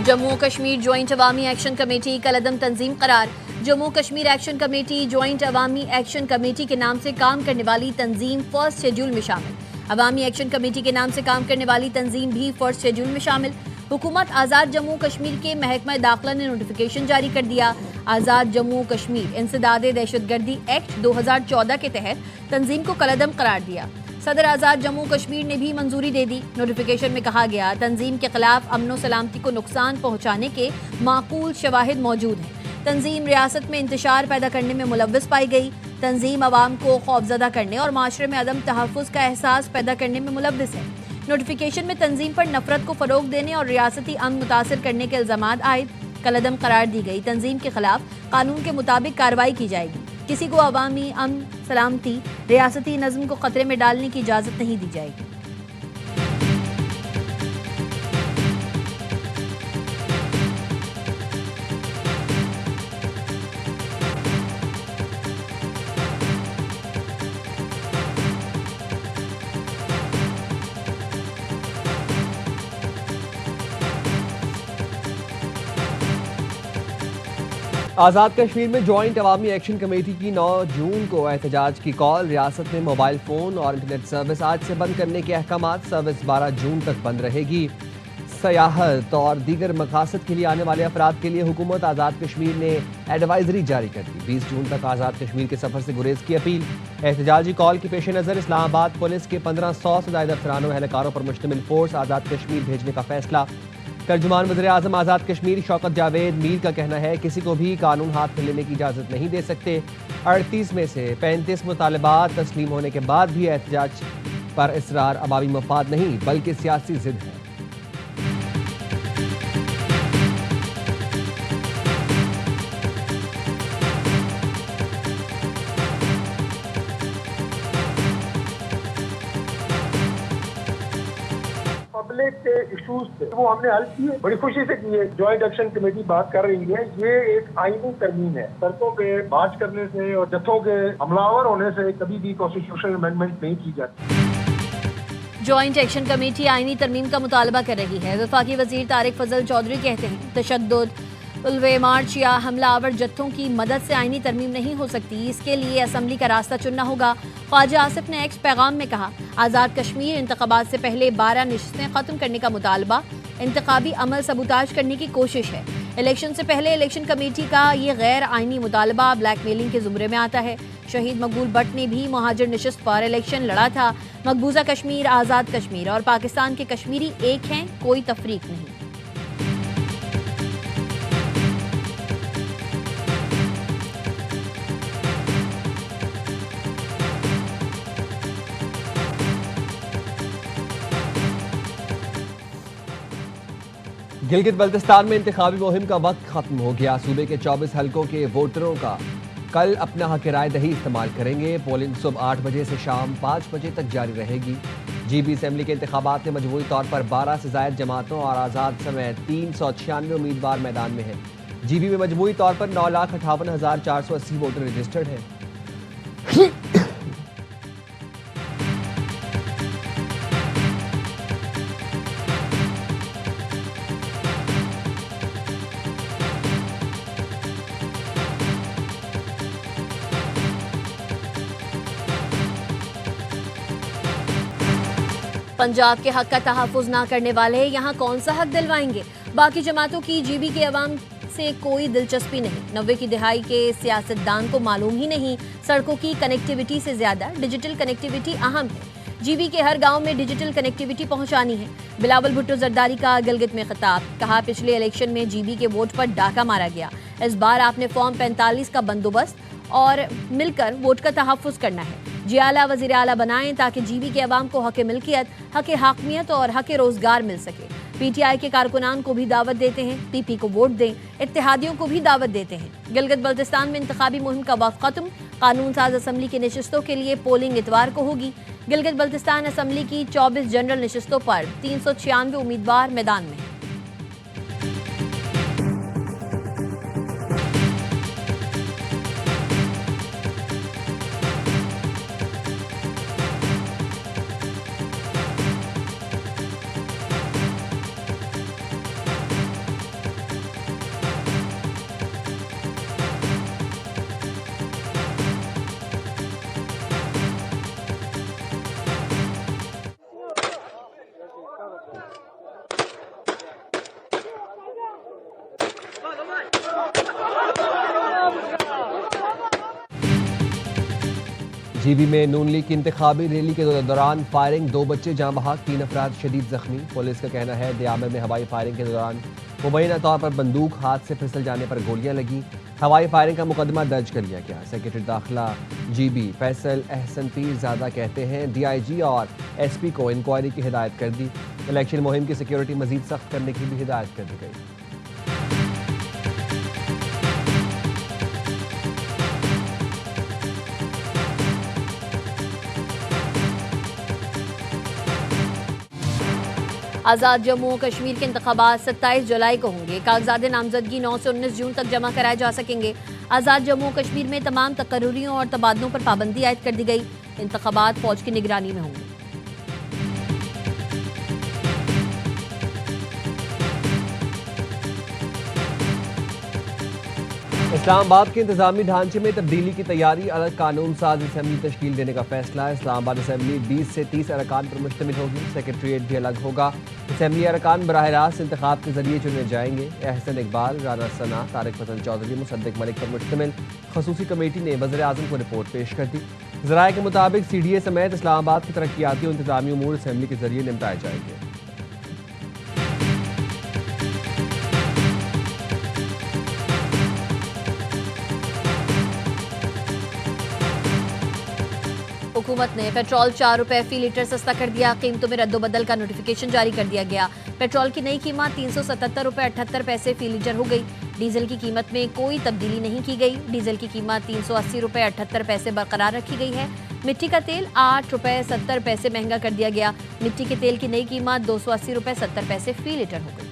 Jammu Kashmir joint अवामी action committee कलअदम तंजीम करार। Jammu Kashmir action committee joint अवामी एक्शन कमेटी के नाम से काम करने वाली तंजीम फर्स्ट शेड्यूल में शामिल। अवामी एक्शन कमेटी के नाम से काम करने वाली तंजीम भी फर्स्ट शेड्यूल में शामिल। हुकूमत आज़ाद जम्मू कश्मीर के महकमा दाखिला ने नोटिफिकेशन जारी कर दिया। आज़ाद जम्मू कश्मीर इंसदाद दहशतगर्दी एक्ट 2014 के तहत तंजीम को कलअदम करार दिया। सदर आज़ाद जम्मू कश्मीर ने भी मंजूरी दे दी। नोटिफिकेशन में कहा गया तंजीम के खिलाफ अमन सलामती को नुकसान पहुंचाने के माकूल शवाहिद मौजूद हैं। तंजीम रियासत में इंतशार पैदा करने में मुलव्वस पाई गई। तंजीम आवाम को खौफजदा करने और माशरे में अदम तहफ़्फ़ुज़ का एहसास पैदा करने में मुलव्वस है। नोटिफिकेशन में तंजीम पर नफरत को फ़रोग देने और रियासती अमन मुतासर करने के इल्ज़ामात आयद कलअदम करार दी गई। तंजीम के खिलाफ कानून के मुताबिक कार्रवाई की जाएगी। किसी को अवामी अमन सलामती रियासती नज़्म को खतरे में डालने की इजाज़त नहीं दी जाएगी। आज़ाद कश्मीर में ज्वाइंट अवामी एक्शन कमेटी की 9 जून को एहतजाज की कॉल। रियासत में मोबाइल फ़ोन और इंटरनेट सर्विस आज से बंद करने के अहकामात। सर्विस 12 जून तक बंद रहेगी। सयाहत और दीगर मकासद के लिए आने वाले अफराद के लिए हुकूमत आज़ाद कश्मीर ने एडवाइजरी जारी कर दी। 20 जून तक आज़ाद कश्मीर के सफ़र से गुरेज की अपील। एहतजाजी कॉल के पेश नज़र इस्लामाबाद पुलिस के 1500 से ज़ायद अफसरानों एहलकारों पर मुश्तमिल फोर्स आज़ाद कश्मीर भेजने का फैसला। तर्जुमान वज़ीर-ए-आज़म आज़ाद कश्मीर शौकत जावेद मीर का कहना है किसी को भी कानून हाथ में लेने की इजाज़त नहीं दे सकते। 38 में से 35 मुतालबात तस्लीम होने के बाद भी एहतजाज पर इसरार अवामी मफाद नहीं बल्कि सियासी जिद है। पब्लिक के इशूज थे वो हमने हल किए, बड़ी खुशी से किए। ज्वाइंट एक्शन कमेटी बात कर रही है, ये एक आईनी तरमीम है। सड़कों पे मार्च करने से और जत्थों के हमलावर होने से कभी भी कॉन्स्टिट्यूशनल अमेंडमेंट नहीं की जाती। ज्वाइंट एक्शन कमेटी आईनी तरमीम का मुतालबा कर रही है। वफाकी वजीर तारिक फजल चौधरी कहते हैं तशद्दुद, उल्वे मार्च या हमलावर जत्थों की मदद से आईनी तरमीम नहीं हो सकती। इसके लिए असम्बली का रास्ता चुनना होगा। ख्वाजा आसिफ ने एक्स पैगाम में कहा आज़ाद कश्मीर इंतखाबात से पहले 12 नशिस्तें खत्म करने का मुतालबा इंतखाबी अमल सबूताज करने की कोशिश है। इलेक्शन से पहले इलेक्शन कमेटी का ये गैर आईनी मुतालबा ब्लैकमेलिंग के जुमरे में आता है। शहीद मकबूल भट्ट ने भी मुहाजिर नशिस्त पर इलेक्शन लड़ा था। मकबूजा कश्मीर, आज़ाद कश्मीर और पाकिस्तान के कश्मीरी एक हैं, कोई तफरीक नहीं। गिलगित बल्तिस्तान में इंतखाबी मुहिम का वक्त खत्म हो गया। सूबे के 24 हलकों के वोटरों का कल अपना हक राय दही इस्तेमाल करेंगे। पोलिंग सुबह 8 बजे से शाम 5 बजे तक जारी रहेगी। GB असम्बली के इंतखाबात में मजमूई तौर पर 12 से ज़ायद जमातों और आज़ाद समेत 396 उम्मीदवार मैदान में हैं। GB में मजमूई तौर पर 9,58,480 वोटर रजिस्टर्ड हैं। पंजाब के हक का तहफ़्फ़ुज़ ना करने वाले यहाँ कौन सा हक दिलवाएंगे। बाकी जमातों की GB के अवाम से कोई दिलचस्पी नहीं। 90 की दिहाई के सियासतदान को मालूम ही नहीं सड़कों की कनेक्टिविटी से ज्यादा डिजिटल कनेक्टिविटी अहम है। GB के हर गांव में डिजिटल कनेक्टिविटी पहुंचानी है। बिलावल भुट्टो जरदारी का गिलगित में खिताब। कहा पिछले इलेक्शन में GB के वोट पर डाका मारा गया। इस बार आपने फॉर्म 45 का बंदोबस्त और मिलकर वोट का तहफ़्फ़ुज़ करना है। जियाला वज़ीर आला बनाएं ताकि GB के अवाम को हक मिल्कियत, हक हाकमियत और हक रोजगार मिल सके। PTI के कारकुनान को भी दावत देते हैं, PP को वोट दें। इत्तेहादियों को भी दावत देते हैं। गिलगित बल्तिस्तान में इंतखाबी मुहिम का वक्त खत्म। कानून साज असम्बली की नशिस्तों के लिए पोलिंग इतवार को होगी। गिलगित बल्तिस्तान असम्बली की 24 जनरल नशिस्तों पर 396 उम्मीदवार मैदान में हैं। जीबी में नून लीग की इंतखाबी रैली के दौरान फायरिंग, 2 बच्चे जाँ बहक, 3 अफराद शदीद जख्मी। पुलिस का कहना है दियामर में हवाई फायरिंग के दौरान मुबैना तौर पर बंदूक हाथ से फिसल जाने पर गोलियां लगी। हवाई फायरिंग का मुकदमा दर्ज कर लिया गया। सेक्रेटरी दाखिला जीबी फैसल अहसन पीरजादा कहते हैं DIG और SP को इंक्वायरी की हिदायत कर दी। इलेक्शन मुहिम की सिक्योरिटी मजीद सख्त करने की भी हिदायत कर दी गई। आज़ाद जम्मू और कश्मीर के इंतखाबात 27 जुलाई को होंगे। कागजात नामजदगी 9 से 19 जून तक जमा कराए जा सकेंगे। आज़ाद जम्मू और कश्मीर में तमाम तकर्रुरियों और तबादलों पर पाबंदी आयद कर दी गई। इंतखाबात फौज की निगरानी में होंगे। इस्लामाबाद के इंतजामी ढांचे में तब्दीली की तैयारी, अलग कानून साज असम्बली तश्कील देने का फैसला। इस्लामाबाद असम्बली 20 से 30 अरकान पर मुश्तमिल होगी। सेक्रेटरीट भी अलग होगा। असम्बली अरकान बराह रास्त इंतखाब के जरिए चुने जाएंगे। एहसन इकबाल, राना सना, तारिक फजल चौधरी, मुसद्दिक मलिक पर मुश्तमिल खसूसी कमेटी ने वज़ीर आज़म को रिपोर्ट पेश कर दी। ज़राए के मुताबिक CDA समेत इस्लामाबाद की तरक्याती और इंतजामी उमूर असम्बली के जरिए निपटाए जाएंगे। हुकूमत ने पेट्रोल 4 रुपए फी लीटर सस्ता कर दिया। कीमतों में रद्दोबदल का नोटिफिकेशन जारी कर दिया गया। पेट्रोल की नई कीमत 377 रुपए 78 पैसे फी लीटर हो गई। डीजल की कीमत में कोई तब्दीली नहीं की गई। डीजल की कीमत 380 रुपए 78 पैसे बरकरार रखी गई है। मिट्टी का तेल 8 रुपए 70 पैसे महंगा कर दिया गया। मिट्टी के तेल की नई कीमत 280 रुपए 70 पैसे फी लीटर हो गई।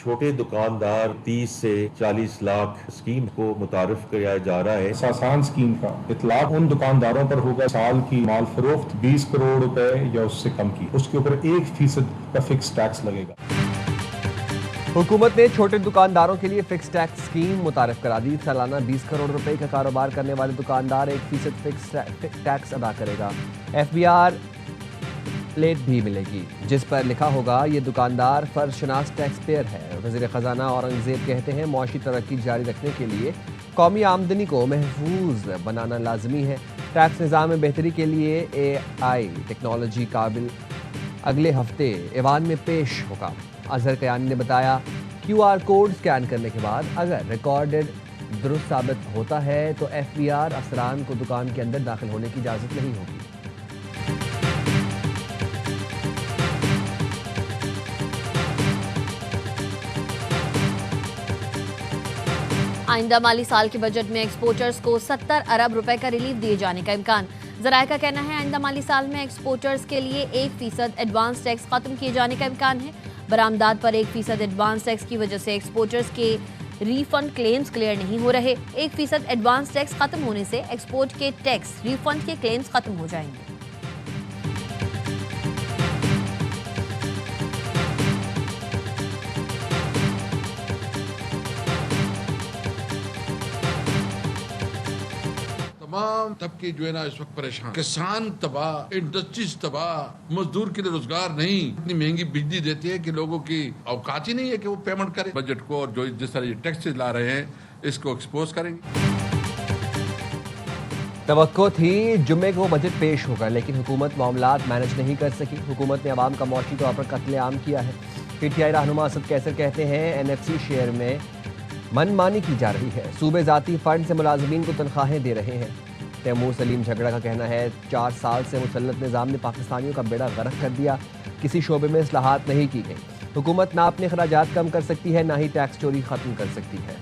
छोटे दुकानदार 30 से 40 लाख स्कीम को मुतारिफ किया जा रहा है। आसान स्कीम का इतलाक उन दुकानदारों पर होगा साल की माल फरोख्त 20 करोड़ रुपए या उससे कम की, उसके ऊपर 1% का फिक्स टैक्स लगेगा। हुकूमत ने छोटे दुकानदारों के लिए फिक्स टैक्स स्कीम मुतारिफ करा दी। सालाना 20 करोड़ रुपए का कारोबार करने वाले दुकानदार 1% फिक्स टैक्स अदा करेगा। FBR प्लेट भी मिलेगी जिस पर लिखा होगा ये दुकानदार फर्जशनास टैक्स पेयर है। वज़ीर ख़जाना औरंगज़ेब कहते हैं मौशी तरक्की जारी रखने के लिए कौमी आमदनी को महफूज बनाना लाजमी है। टैक्स निज़ाम में बेहतरी के लिए AI टेक्नोलॉजी काबिल अगले हफ्ते ऐवान में पेश होगा। अजहर कयानी ने बताया QR कोड स्कैन करने के बाद अगर रिकॉर्डेड दुरुस्त साबित होता है तो FBR अफसरान को दुकान के अंदर दाखिल होने की इजाज़त नहीं होगी। आइंदा माली साल के बजट में एक्सपोर्टर्स को 70 अरब रुपए का रिलीफ दिए जाने का इम्कान। ज़राए का कहना है आइंदा माली साल में एक्सपोर्टर्स के लिए 1% एडवांस टैक्स खत्म किए जाने का इम्कान है। बरामदात पर 1% एडवांस टैक्स की वजह से एक्सपोर्टर्स के रिफंड क्लेम्स क्लियर नहीं हो रहे। 1% एडवांस टैक्स खत्म होने से एक्सपोर्ट के टैक्स रिफंड के क्लेम्स खत्म हो जाएंगे। तमाम तबके जो है ना इस वक्त परेशान, किसान तबाह, इंडस्ट्रीज तबाह, मजदूर के लिए रोजगार नहीं। इतनी महंगी बिजली देती है कि लोगों की औकात ही नहीं है कि वो पेमेंट करें। बजट को और जो जिस तरह ये टैक्सेस ला रहे हैं इसको एक्सपोज करेंगे। तवक्को थी जुम्मे को बजट पेश होगा लेकिन हुकूमत मामलात मैनेज नहीं कर सकी। हुकूमत ने अवाम का मौशी तौर पर कत्लेआम किया है। PTI रहनुमा असद कैसर कहते हैं NFC शेयर में मनमानी की जा रही है। सूबे जाती फंड से मुलाजमीन को तनख्वाहें दे रहे हैं। तैमूर सलीम झगड़ा का कहना है 4 साल से मुसल्लत निज़ाम ने पाकिस्तानियों का बेड़ा गर्क कर दिया। किसी शोबे में इस्लाहात नहीं की गई। हुकूमत ना अपने खराजात कम कर सकती है ना ही टैक्स चोरी खत्म कर सकती है।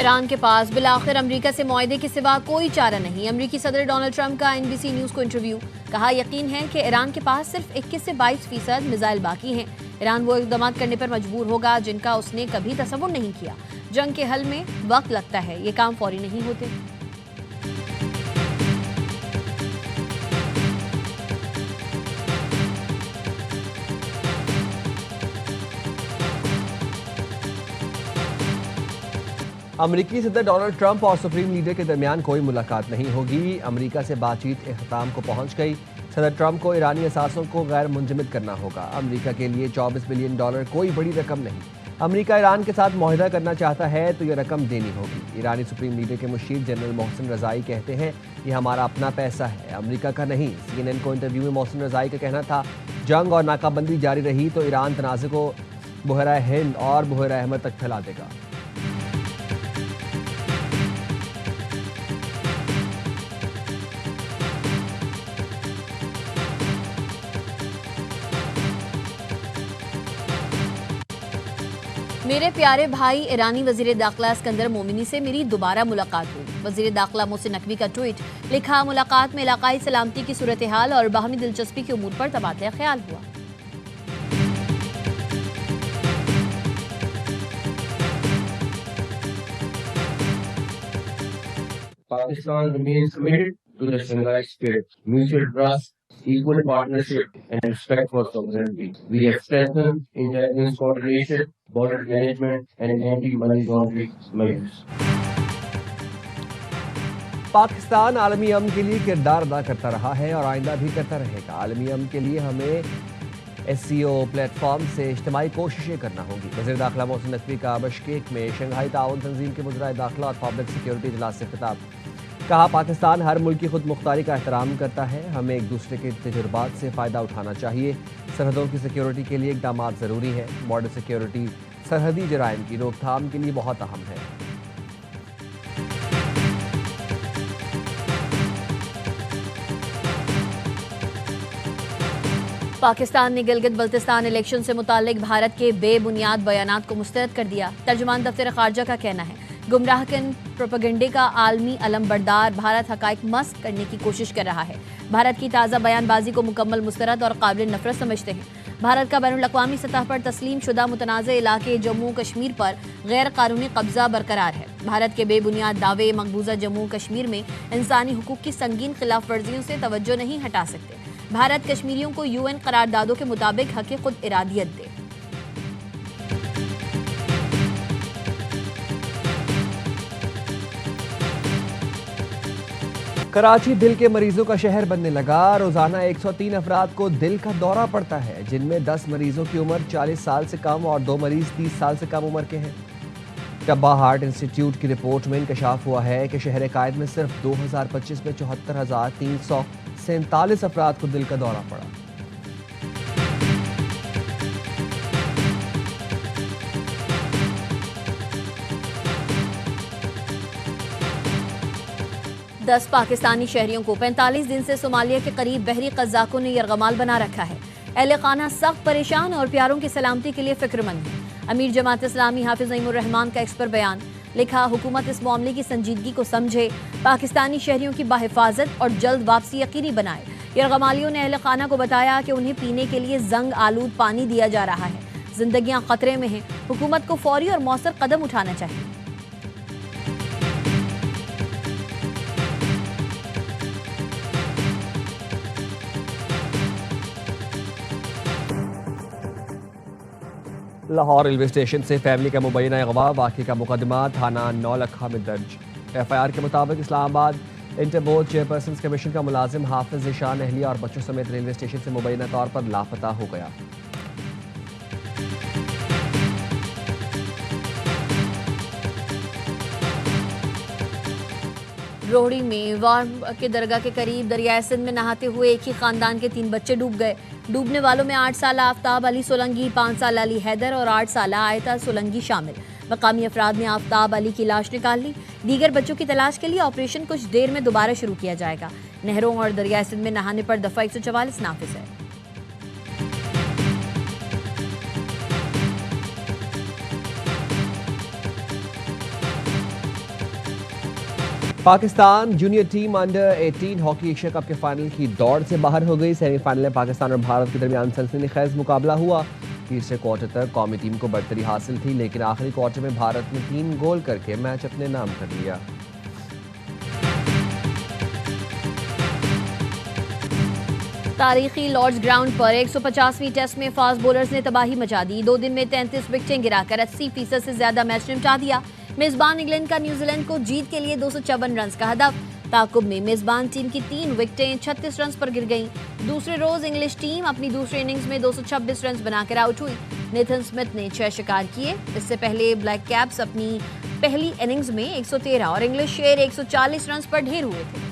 ईरान के पास बिलाखिर अमेरिका से मुआहदे के सिवा कोई चारा नहीं। अमेरिकी सदर डोनाल्ड ट्रंप का NBC न्यूज़ को इंटरव्यू। कहा यकीन है कि ईरान के पास सिर्फ 21 से 22% मिसाइल बाकी हैं। ईरान वो इक़दाम करने पर मजबूर होगा जिनका उसने कभी तसव्वुर नहीं किया। जंग के हल में वक्त लगता है, ये काम फौरी नहीं होते। अमेरिकी सदर डोनाल्ड ट्रंप और सुप्रीम लीडर के दरमियान कोई मुलाकात नहीं होगी। अमेरिका से बातचीत इख्तिताम को पहुंच गई। सदर ट्रंप को ईरानी असासों को गैर मुंजमद करना होगा। अमेरिका के लिए $24 बिलियन कोई बड़ी रकम नहीं। अमेरिका ईरान के साथ मुआहदा करना चाहता है तो यह रकम देनी होगी। ईरानी सुप्रीम लीडर के मुशीर जनरल मोहसिन रज़ाई कहते हैं ये हमारा अपना पैसा है, अमेरिका का नहीं। CNN को इंटरव्यू में मोहसिन रज़ाई का कहना था जंग और नाकाबंदी जारी रही तो ईरान तनाज़े को बहरा हिंद और बहरा अहमद तक फैला देगा। मेरे प्यारे भाई ईरानी वजीर दाखिला इस्कंदर मोमिनी से मेरी दोबारा मुलाकात हुई। वजीर दाखिला मोहसिन नकवी का ट्वीट लिखा, मुलाकात में इलाकाई सलामती की सूरत हाल और बाहमी दिलचस्पी के उमूर पर तबादला ख्याल हुआ। Pakistan remains committed to the Shanghai spirit, mutual trust, equal partnership, and respect for sovereignty. We have strengthened intelligence coordination, border management, and anti-money laundering measures. Pakistan आलमी अमन के लिए किरदार अदा करता रहा है और आइंदा भी करता रहेगा। आलमी अमन के लिए हमें SCO प्लेटफॉर्म से इज्तिमाई कोशिशें करना होगी। वज़ीर दाखिला मोहसिन नकवी का बिश्केक में शंघाई ताउन तंजीम के मुद्रा दाखिला और पब्लिक सिक्योरिटी इजलास से खिताब। कहा, पाकिस्तान हर मुल्क की खुद मुख्तारी का एहतराम करता है, हमें एक दूसरे के तजुर्बात से फ़ायदा उठाना चाहिए। सरहदों की सिक्योरिटी के लिए इक़दाम ज़रूरी है। बॉर्डर सिक्योरिटी सरहदी जराइम की रोकथाम के लिए बहुत अहम है। पाकिस्तान ने गिलगित बल्तिस्तान इलेक्शन से मुतालिक भारत के बेबुनियाद बयानात को मुस्तरद कर दिया। तर्जुमान दफ्तर खारजा का कहना है गुमराहकन प्रोपेगेंडे का आलमी अलम बरदार भारत हकाइक मस्क करने की कोशिश कर रहा है। भारत की ताज़ा बयानबाजी को मुकम्मल मुस्तरद और काबिल नफरत समझते हैं। भारत का बैनुल-अक़वामी सतह पर तस्लीम शुदा मुतनाज़ इलाके जम्मू कश्मीर पर गैर कानूनी कब्जा बरकरार है। भारत के बेबुनियाद दावे मकबूजा जम्मू कश्मीर में इंसानी हुकूक की संगीन खिलाफ वर्जियों से तवज्जो नहीं हटा सकते। भारत कश्मीरियों को UN करारदादों के मुताबिक हक़ खुद इरादियत दे। कराची दिल के मरीजों का शहर बनने लगा। रोजाना 103 अफराद को दिल का दौरा पड़ता है, जिनमें 10 मरीजों की उम्र 40 साल से कम और 2 मरीज 30 साल से कम उम्र के हैं। टब्बा हार्ट इंस्टीट्यूट की रिपोर्ट में इंकशाफ हुआ है कि शहर कायद में सिर्फ 2025 में 74,347 अफराद को दिल का दौरा पड़ा। दस पाकिस्तानी शहरियों को 45 दिन से सोमालिया के करीब बहरी कज़ाकों ने यरगमाल बना रखा है। अहले खाना सख्त परेशान और प्यारों की सलामती के लिए फिक्रमंद है। अमीर जमात इस्लामी हाफिज नईमुर रहमान का एक्स पर बयान लिखा, हुकूमत इस मामले की संजीदगी को समझे, पाकिस्तानी शहरियों की बाहिफाजत और जल्द वापसी यकीनी बनाए। यरगमालियों ने अहले खाना को बताया कि उन्हें पीने के लिए जंग आलूद पानी दिया जा रहा है। जिंदगियां खतरे में हैं, हुकूमत को फौरी और मौसर कदम उठाना चाहिए। लाहौर रेलवे स्टेशन से फैमिली का मुबैना अगवा वाक़े का मुकदमा थाना नौलखा में दर्ज। FIR के मुताबिक इस्लामाबाद इंटरबोर्ड चेयरपर्सन कमीशन का मुलाजिम हाफिज ईशान अहलिया और बच्चों समेत रेलवे स्टेशन से मुबैना तौर पर लापता हो गया। रोहड़ी में वार्म के दरगाह के करीब दरियाए सिंध में नहाते हुए एक ही खानदान के 3 बच्चे डूब गए। डूबने वालों में 8 साल आफ्ताब अली सोलंगी, 5 साल अली हैदर और 8 साल आयता सोलंगी शामिल। मकामी अफराद ने आफ्ताब अली की लाश निकाल ली। दीगर बच्चों की तलाश के लिए ऑपरेशन कुछ देर में दोबारा शुरू किया जाएगा। नहरों और दरियाए सिंध में नहाने पर दफा 144 नाफिज है। Pakistan junior team under 18 hockey Asia cup के फाइनल की दौड़ से बाहर हो गई। सेमीफाइनल में पाकिस्तान और भारत के दरमियान सनसनीखेज मुकाबला हुआ। तीसरे क्वार्टर तक कौमी टीम को बढ़तरी हासिल थी, लेकिन आखिरी क्वार्टर में भारत ने 3 गोल करके मैच अपने नाम कर लिया। तारीखी लॉर्ड्स ग्राउंड पर 150वीं टेस्ट में फास्ट बॉलर्स ने तबाही मचा दी। 2 दिन में 33 विकेटें गिराकर 80% से ज्यादा मैच निपटा दिया। मेजबान इंग्लैंड का न्यूजीलैंड को जीत के लिए 254 रन का हदफ। ताकुब में मेजबान टीम की 3 विकेटें 36 रन पर गिर गईं। दूसरे रोज इंग्लिश टीम अपनी दूसरी इनिंग्स में 226 रन बनाकर आउट हुई। नेथन स्मिथ ने 6 शिकार किए। इससे पहले ब्लैक कैप्स अपनी पहली इनिंग्स में 113 और इंग्लिश शेर 140 रन पर ढेर हुए थे।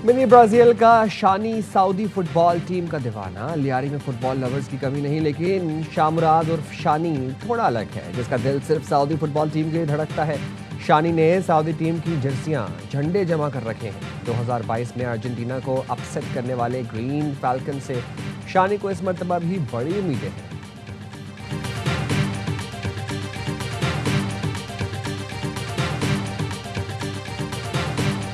मिनी ब्राजील का शानी सऊदी फुटबॉल टीम का दीवाना। लियारी में फुटबॉल लवर्स की कमी नहीं, लेकिन शामुराद उर्फ शानी थोड़ा अलग है, जिसका दिल सिर्फ सऊदी फुटबॉल टीम के लिए धड़कता है। शानी ने सऊदी टीम की जर्सियां झंडे जमा कर रखे हैं। 2022 में अर्जेंटीना को अपसेट करने वाले ग्रीन फैल्कन से शानी को इस मर्तबा भी बड़ी उम्मीदें हैं।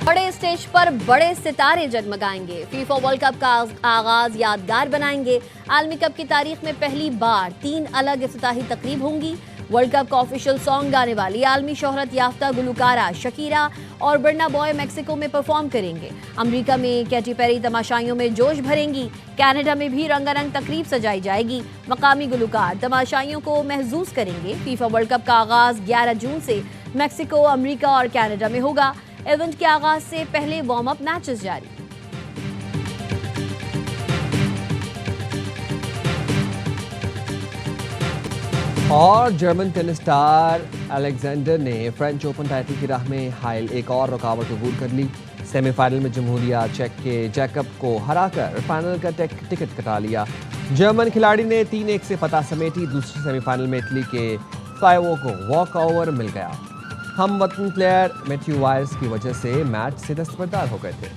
बड़े स्टेज पर बड़े सितारे जगमगाएंगे। फीफा वर्ल्ड कप का आगाज यादगार बनाएंगे। आलमी कप की तारीख में पहली बार 3 अलग इफ्तिताही तकरीब होंगी। वर्ल्ड कप का ऑफिशियल सॉन्ग गाने वाली आलमी शोहरत याफ्ता गुलकारा शकीरा और बर्ना बॉय मेक्सिको में परफॉर्म करेंगे। अमेरिका में कैटी पेरी तमाशाइयों में जोश भरेंगी। कनाडा में भी रंगारंग तकरीब सजाई जाएगी। मकामी गुलकार तमाशाइयों को महसूस करेंगे। फीफा वर्ल्ड कप का आगाज 11 जून से मेक्सिको, अमेरिका और कनाडा में होगा। इवेंट के आगाज से पहले वार्म अप मैचेस जारी। और जर्मन टेनिस स्टार अलेक्जेंडर ने फ्रेंच ओपन टाइटल की राह में हायल एक और रुकावट अबूर कर ली। सेमीफाइनल में जमहूरिया चेक के जैकब को हराकर फाइनल का टिकट कटा लिया। जर्मन खिलाड़ी ने 3-1 से फतह समेटी। दूसरे सेमीफाइनल में इटली के फ्लाइवो को वॉक ओवर मिल गया। हम वतन प्लेयर मैथ्यू वायर्स की वजह से मैच से दस्तबरदार हो गए थे।